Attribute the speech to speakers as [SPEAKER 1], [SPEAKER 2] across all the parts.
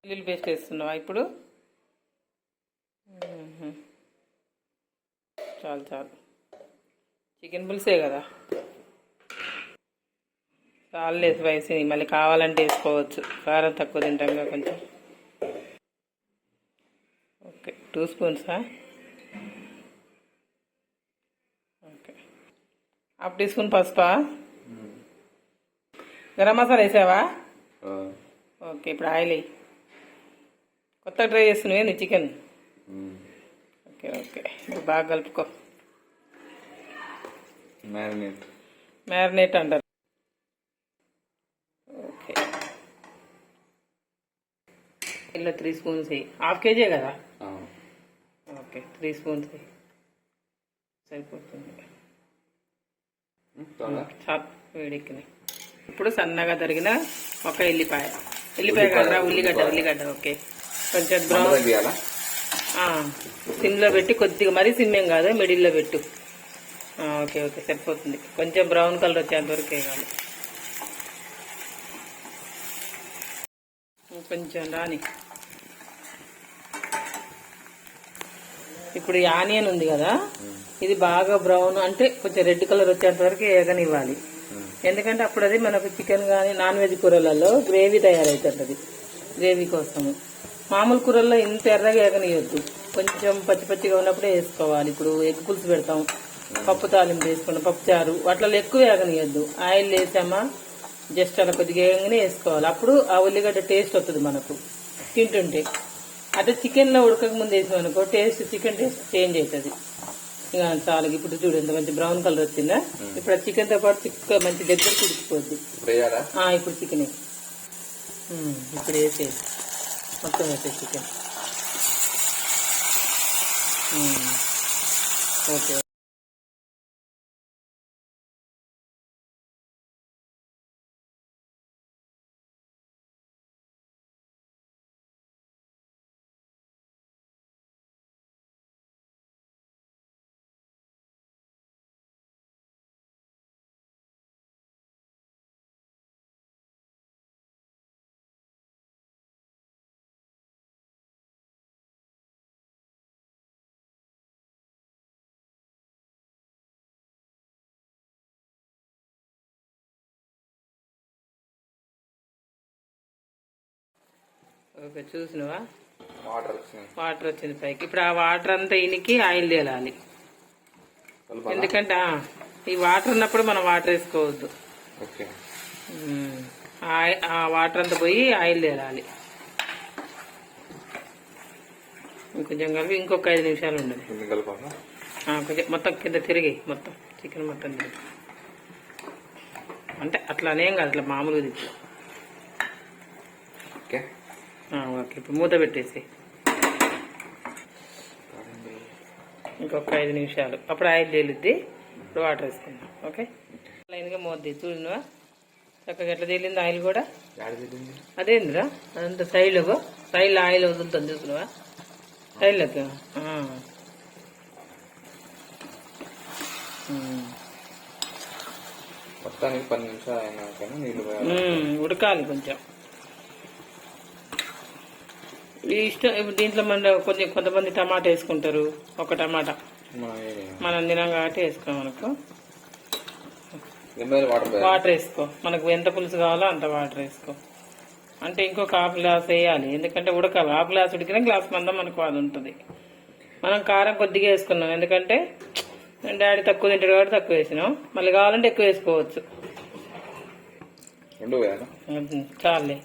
[SPEAKER 1] వెల్లుల్లి పేస్ట్ వేస్తున్నావా ఇప్పుడు? చాలు చాలు, చికెన్ పులుసే కదా, చాలులే స్పైసీ. మళ్ళీ కావాలంటే వేసుకోవచ్చు, కారం తక్కువ తింటాంగా కొంచెం. ఓకే, 2 స్పూన్సా? ఓకే, హాఫ్ టీ స్పూన్ పసుపా? గరం మసాలా వేసావా? ఓకే, ఇప్పుడు ఆయిల్ వేయి. కొత్తగా ట్రై చేస్తున్నావు నీ చికెన్? ఓకే ఓకే, ఇప్పుడు బాగా కలుపుకో. మ్యారినేట్ అంటారు. ఓకే, ఇలా 3 స్పూన్స్ వేయి. హాఫ్ కేజీ కదా? ఓకే, 3 స్పూన్స్ వేయి, సరిపోతుంది. చాలు, వేడెక్కినాయి. ఇప్పుడు సన్నగా తరిగిన ఒక ఎల్లిపాయ కదా, ఉల్లిగడ్డ. ఓకే, కొంచెం బ్రౌన్ సిమ్లో పెట్టి కొద్దిగా, మరీ సిమ్మేం కాదు, మిడిల్లో పెట్టు. ఓకే ఓకే, సరిపోతుంది. కొంచెం బ్రౌన్ కలర్ వచ్చేంత వరకు వేయాలి. కొంచెం రాని. ఇప్పుడు ఈ ఆనియన్ ఉంది కదా, ఇది బాగా బ్రౌన్ అంటే కొంచెం రెడ్ కలర్ వచ్చేంత వరకు వేగనివ్వాలి. ఎందుకంటే అప్పుడు అది మనకు చికెన్ కానీ నాన్ వెజ్ కూరలలో గ్రేవీ తయారవుతుంటుంది. గ్రేవీ కోసము మామూలు కూరల్లో ఇంత ఎర్రగా వేగనియొద్దు, కొంచెం పచ్చి పచ్చిగా ఉన్నప్పుడే వేసుకోవాలి. ఇప్పుడు ఎగ్ పులుసు పెడతాం, పప్పు తాలింపు వేసుకున్నాం, పప్పు చారు, వాటిలో ఎక్కువ వేగనియొద్దు. ఆయిల్ వేసామా జస్ట్ అలా కొద్దిగా వేగంగానే వేసుకోవాలి. అప్పుడు ఆ ఉల్లిగడ్డ టేస్ట్ వస్తుంది మనకు తింటుంటే. అదే చికెన్లో ఉడకక ముందు వేసామనుకో టేస్ట్, చికెన్ టేస్ట్ చేంజ్ అవుతుంది. ఇంకా చాలా. ఇప్పుడు చూడు ఎంత మంచి బ్రౌన్ కలర్ వచ్చిందా. ఇప్పుడు ఆ చికెన్తో పాటు చిక్క మంచి దగ్గర ఉడికిపోద్ది. ఇప్పుడు చికెన్ ఇప్పుడు వేసేది మొత్తం, వేసేది చికెన్. ఓకే, ఓకే, చూసినవా వాటర్ వచ్చింది పైకి. ఇప్పుడు ఆ వాటర్ అంతా ఇనికి ఆయిల్ తేలాలి. ఎందుకంటే ఈ వాటర్ ఉన్నప్పుడు మనం వాటర్ వేసుకోవద్దు. ఆ వాటర్ అంతా పోయి ఆయిల్ తేలాలి. ఇంకొంచెం కలిపి ఇంకొక 5 నిమిషాలు ఉండాలి. కొంచెం మొత్తం కింద తిరిగి, మొత్తం చికెన్ మొత్తం తిరిగి, అంటే అట్లానేం కాదు, అట్లా మామూలుగా తిప్పి. ఓకే, ఇప్పుడు మూత పెట్టేసి ఇంకొక 5 నిమిషాలు, అప్పుడు ఆయిల్ తేలుద్ది. ఇప్పుడు వాటర్ వేసుకుందాం. ఓకే, లైన్గా మూత చూడవా చక్కగా ఎట్లా తేలింది ఆయిల్ కూడా. అదేందిరా అదంతా సైడ్లో ఆయిల్ వదులుతుంది చూసినవా, సైడ్లోకి.
[SPEAKER 2] మొత్తానికి 10 నిమిషాలు అయినా
[SPEAKER 1] ఉడకాలి కొంచెం. ఈ ఇష్టం. ఇప్పుడు దీంట్లో మన కొంతమంది టమాటా వేసుకుంటారు, ఒక టమాటా మనం తినం కాబట్టి వేసుకోమనుకో. వాటర్ వేసుకో, మనకు ఎంత పులుసు కావాలో అంత వాటర్ వేసుకో. అంటే ఇంకొక హాఫ్ గ్లాస్ వేయాలి, ఎందుకంటే ఉడకాలి. హాఫ్ గ్లాస్ ఉడికిన గ్లాస్ మందం మనకు అది ఉంటుంది. మనం కారం కొద్దిగా వేసుకున్నాం, ఎందుకంటే డాడీ తక్కువ తింటాడు కాబట్టి తక్కువ వేసినాం. మళ్ళీ కావాలంటే ఎక్కువ వేసుకోవచ్చు. చాలే.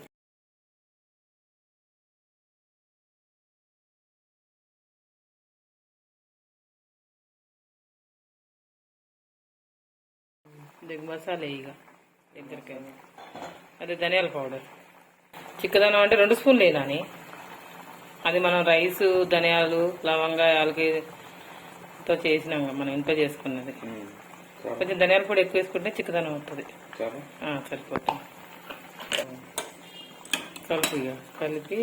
[SPEAKER 1] మసాలా ఇక దగ్గరికి అదే ధనియాల పౌడర్. చిక్కదనం అంటే 2 స్పూన్లు వేయాలని. అది మనం రైసు, ధనియాలు, లవంగా, యాలకీతో చేసినాం, మనం ఇంట్లో చేసుకున్నది. కొంచెం ధనియాల పొడి ఎక్కువ వేసుకుంటే చిక్కదనం వస్తుంది. సరిపోతుంది. కలిపి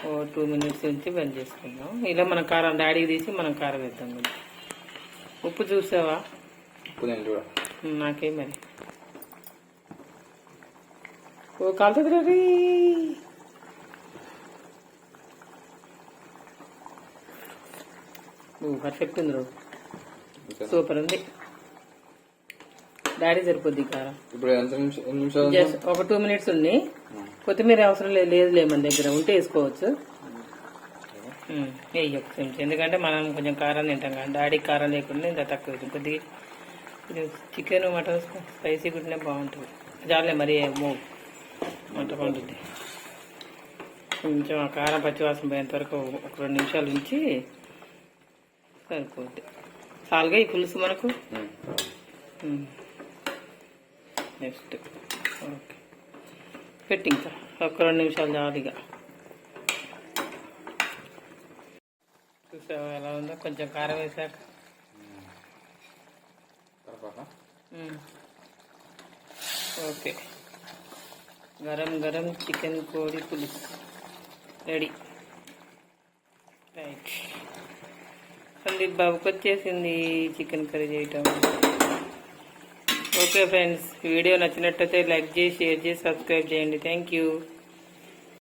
[SPEAKER 1] 2 మినిట్స్ ఉంచి బంద్ చేసుకుందాం. ఇలా మనం కారం డాడీకి తీసి మనం కారం వేద్దాం. ఉప్పు చూసావా? నాకే మరి ఓ కాలుతుంది. పర్ఫెక్ట్ ఉంది రావు, సూపర్ ఉంది. డాడీ సరిపోద్ది కారం.
[SPEAKER 2] ఇప్పుడు ఎన్ని నిమిషాలు?
[SPEAKER 1] జస్ట్ ఒక 2 minutes ఉంది. కొత్తిమీర అవసరం లేదులే, మన దగ్గర ఉంటే వేసుకోవచ్చు. వేయి ఒక చెంచా, ఎందుకంటే మనం కొంచెం కారం తింటాం కదా, డాడీకి కారం లేకుండా ఇంత తక్కువ అవుతుంది కొద్దిగా. ఇది చికెన్ మటన్ స్పైసీ కుట్టినా బాగుంటుంది. జాలే మరి మంట పండుద్ది. కొంచెం ఆ కారం పచ్చివాసన పోయేంత వరకు ఒక 2 నిమిషాలు ఉంచి సరిపోద్ది. చాలుగా ఈ పులుసు మనకు. నెక్స్ట్ ఓకే పెట్టి ఇంకా ఒక 2 నిమిషాలు జాలిగా. చూసావా ఎలా ఉందో, కొంచెం కారం వేసాక. ఓకే, గరం గరం చికెన్ కోడి పులుసు రెడీ. రైట్, సందీప్ బాబుకి వచ్చేసింది చికెన్ కర్రీ చేయటం. ఓకే ఫ్రెండ్స్, వీడియో నచ్చినట్టయితే లైక్ చేసి, షేర్ చేసి, సబ్స్క్రైబ్ చేయండి. Thank you.